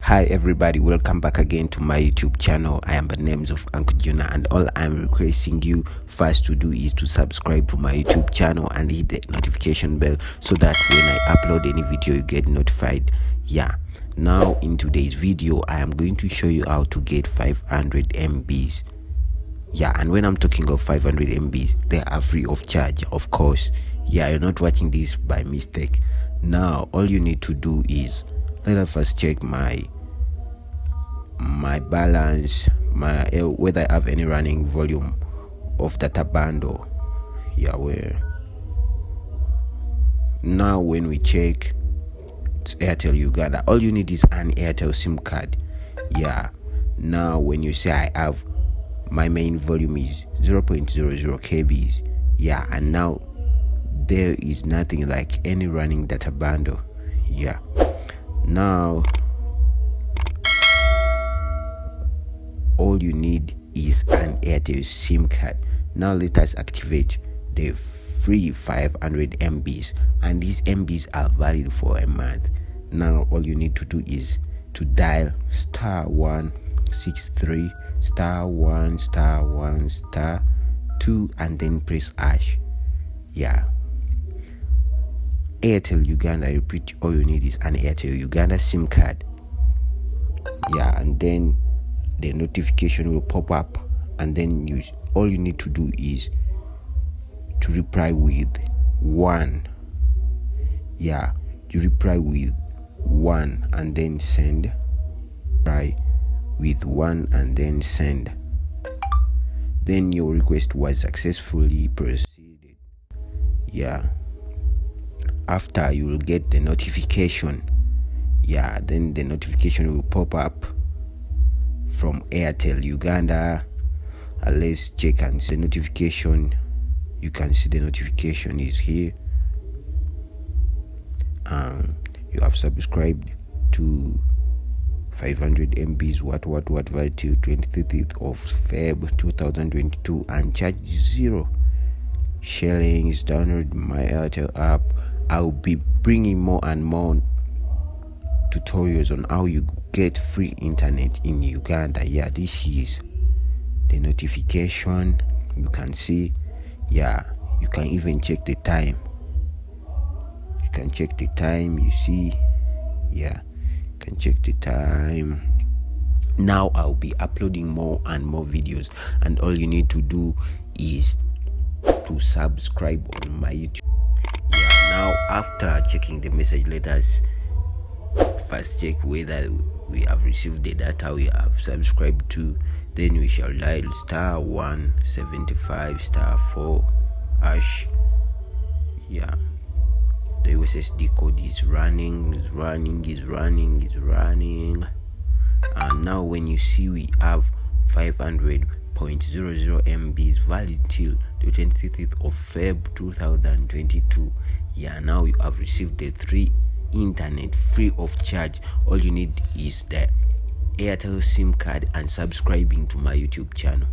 Hi everybody, welcome back again to my YouTube channel. I am the names of Uncle Jonah, and all I'm requesting you first to do is to subscribe to my YouTube channel and hit the notification bell so that when I upload any video you get notified. Now in today's video I am going to show you how to get 500 MBs. And when I'm talking of 500 MBs, they are free of charge, of course. You're not watching this by mistake. Now all you need to do is, let us first check my balance, whether I have any running volume of data bundle. Now when we check, it's Airtel Uganda. All you need is an Airtel SIM card. Now when you say I have, my main volume is 0.00 kbs, and now there is nothing like any running data bundle. Now all you need is an Airtel SIM card. Now let us activate the free 500 MBs, and these MBs are valid for a month. Now all you need to do is to dial *163*1*1*2 and then press hash. Airtel Uganda, I repeat, all you need is an Airtel Uganda SIM card. And then the notification will pop up, and then all you need to do is to reply with 1. You reply with 1 and then send. Reply with 1 and then send. Then your request was successfully proceeded. After you will get the notification. Then the notification will pop up from Airtel Uganda. Let's check and see the notification. You can see the notification is here. You have subscribed to 500 MBs what valid till 23rd of Feb 2022 and charge 0 shillings. Download my Airtel app. I'll be bringing more and more tutorials on how you get free internet in Uganda. This is the notification. You can see. You can even check the time. You can check the time. You see. You can check the time. Now I'll be uploading more and more videos, and all you need to do is to subscribe on my YouTube. Now after checking the message, let us first check whether we have received the data we have subscribed to. Then we shall dial *175*4#. The USSD code is running. And now when you see we have 500.00 MBs valid till the 23rd of Feb 2022. Now you have received the free internet free of charge. All you need is the Airtel SIM card and subscribing to my YouTube channel.